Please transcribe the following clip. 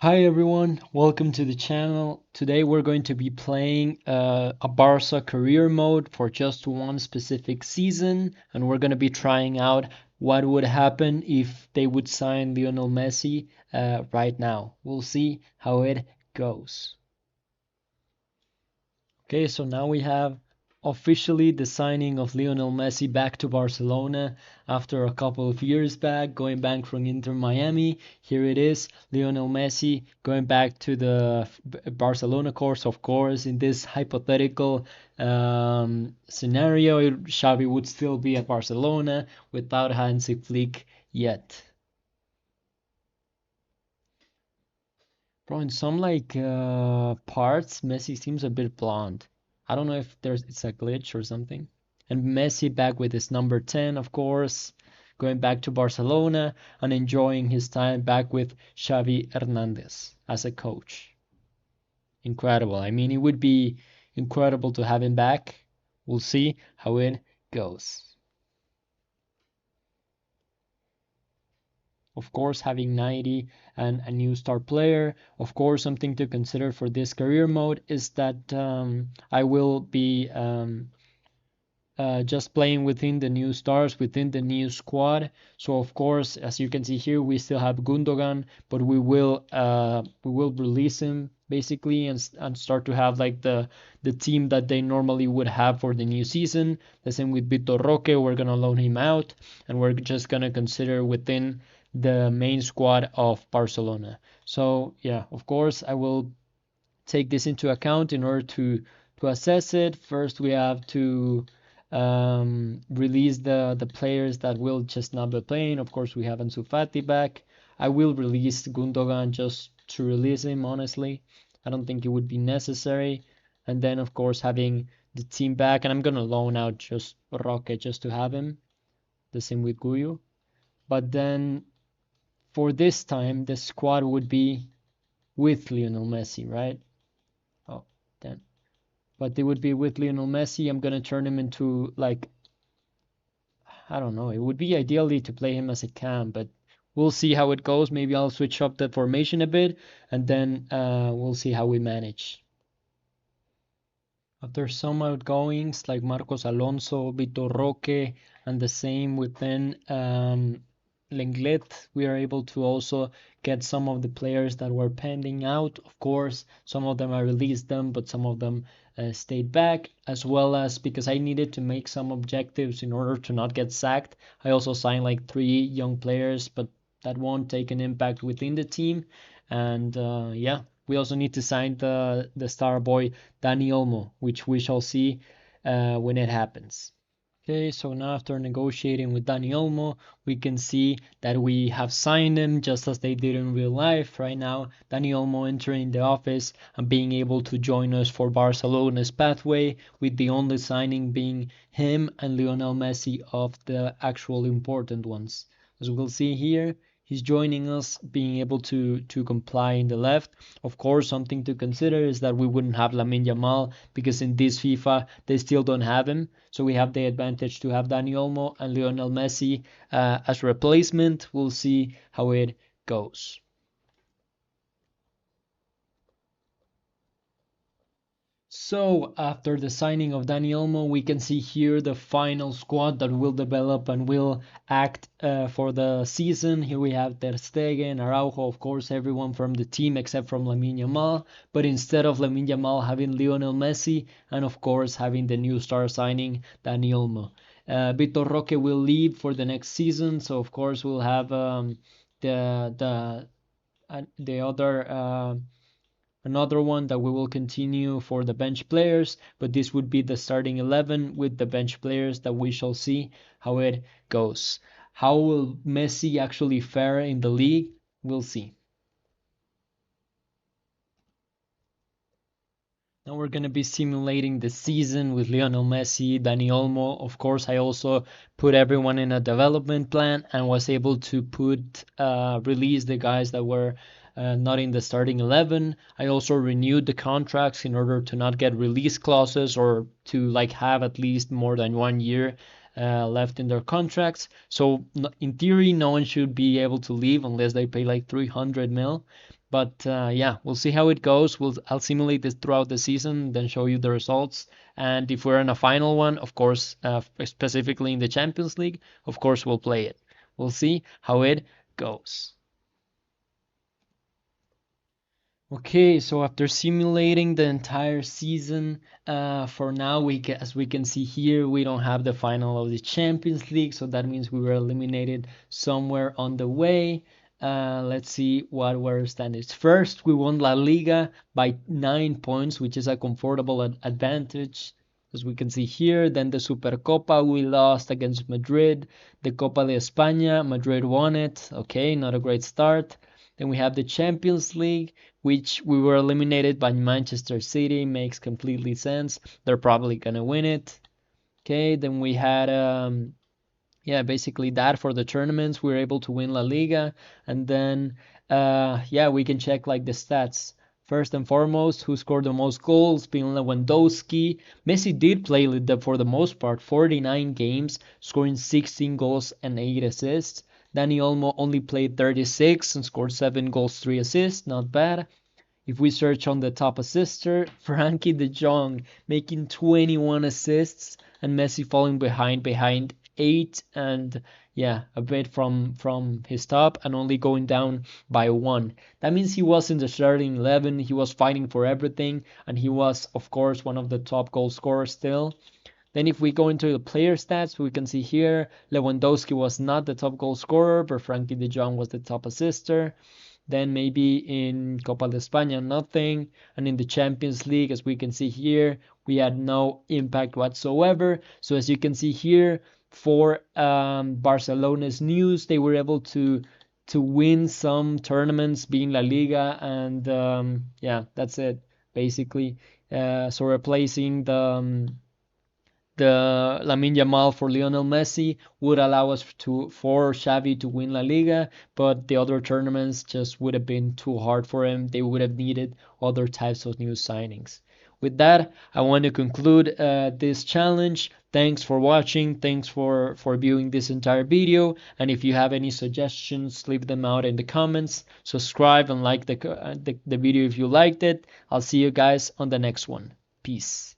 Hi everyone, welcome to the channel. Today we're going to be playing a Barca career mode for just one specific season, and we're going to be trying out what would happen if they would sign Lionel Messi right now. We'll see how it goes. Okay, so now we have officially the signing of Lionel Messi back to Barcelona after a couple of years back, going back from Inter Miami. Here it is, Lionel Messi going back to the Barcelona course, of course. In this hypothetical scenario, Xavi would still be at Barcelona without Hansi Flick yet. Bro, in some parts, Messi seems a bit blonde. I don't know if it's a glitch or something. And Messi back with his number 10, of course, going back to Barcelona and enjoying his time back with Xavi Hernandez as a coach. Incredible. I mean, it would be incredible to have him back. We'll see how it goes. Of course, having 90 and a new star player. Of course, something to consider for this career mode is that I will be just playing within the new stars, within the new squad. So of course, as you can see here, we still have Gundogan, but we will release him basically and start to have like the team that they normally would have for the new season. The same with Vitor Roque, we're gonna loan him out, and we're just gonna consider within the main squad of Barcelona. So yeah, of course, I will take this into account in order to assess it. First, we have to release the players that will just not be playing. Of course, we have Ansu Fati back. I will release Gundogan just to release him, honestly. I don't think it would be necessary. And then, of course, having the team back, and I'm gonna loan out just Roque just to have him. The same with Guyu. But then for this time, the squad would be with Lionel Messi, right? Oh, then. But they would be with Lionel Messi. I'm gonna turn him into like, I don't know. It would be ideally to play him as a cam, but we'll see how it goes. Maybe I'll switch up the formation a bit, and then we'll see how we manage. After some outgoings like Marcos Alonso, Vitor Roque, and the same within Lenglet, we are able to also get some of the players that were pending out. Of course, some of them I released them, but some of them stayed back, as well as because I needed to make some objectives in order to not get sacked. I also signed like 3 young players, but that won't take an impact within the team. And yeah, we also need to sign the star boy Dani Olmo, which we shall see when it happens. Okay, so now after negotiating with Dani Olmo, we can see that we have signed him just as they did in real life. Right now, Dani Olmo entering the office and being able to join us for Barcelona's pathway, with the only signing being him and Lionel Messi of the actual important ones. As we'll see here, he's joining us, being able to comply in the left. Of course, something to consider is that we wouldn't have Lamine Yamal because in this FIFA they still don't have him. So we have the advantage to have Dani Olmo and Lionel Messi as replacement. We'll see how it goes. So after the signing of Dani Olmo, we can see here the final squad that will develop and will act for the season. Here we have Ter Stegen, Araujo, of course, everyone from the team except from Lamine Yamal. But instead of Lamine Yamal having Lionel Messi, and of course having the new star signing Dani Olmo. Vitor Roque will leave for the next season, so of course we'll have the the other another one that we will continue for the bench players, but this would be the starting 11 with the bench players that we shall see how it goes. How will Messi actually fare in the league? We'll see. Now we're going to be simulating the season with Lionel Messi, Dani Olmo. Of course, I also put everyone in a development plan and was able to release the guys that were not in the starting 11. I also renewed the contracts in order to not get release clauses or to like have at least more than 1 year left in their contracts. So in theory, no one should be able to leave unless they pay like 300 mil. But yeah, we'll see how it goes. I'll simulate this throughout the season, then show you the results. And if we're in a final one, of course, specifically in the Champions League, of course we'll play it. We'll see how it goes. Okay, so after simulating the entire season, for now, as we can see here, we don't have the final of the Champions League, so that means we were eliminated somewhere on the way. Let's see what were standings. First, we won La Liga by 9 points, which is a comfortable advantage, as we can see here. Then the Supercopa, we lost against Madrid. The Copa de España, Madrid won it. Okay, not a great start. Then we have the Champions League, which we were eliminated by Manchester City. Makes completely sense. They're probably gonna win it. Okay, then we had yeah, basically that for the tournaments. We were able to win La Liga, and then yeah, we can check like the stats. First and foremost, who scored the most goals? Being Lewandowski. Messi did play for the most part, 49 games, scoring 16 goals and 8 assists. Dani Olmo only played 36 and scored 7 goals, 3 assists. Not bad. If we search on the top assister, Frankie de Jong making 21 assists and Messi falling behind 8, and yeah, a bit from his top and only going down by 1. That means he was in the starting 11, he was fighting for everything, and he was of course one of the top goal scorers still. Then if we go into the player stats, we can see here Lewandowski was not the top goal scorer, but Frankie de Jong was the top assister. Then maybe in Copa de España, nothing. And in the Champions League, as we can see here, we had no impact whatsoever. So as you can see here, for Barcelona's news, they were able to win some tournaments, being La Liga, and yeah, that's it basically. So replacing the Lamine Yamal for Lionel Messi would allow us for Xavi to win La Liga, but the other tournaments just would have been too hard for him. They would have needed other types of new signings. With that, I want to conclude this challenge. Thanks for watching. Thanks for viewing this entire video. And if you have any suggestions, leave them out in the comments. Subscribe and like the video if you liked it. I'll see you guys on the next one. Peace.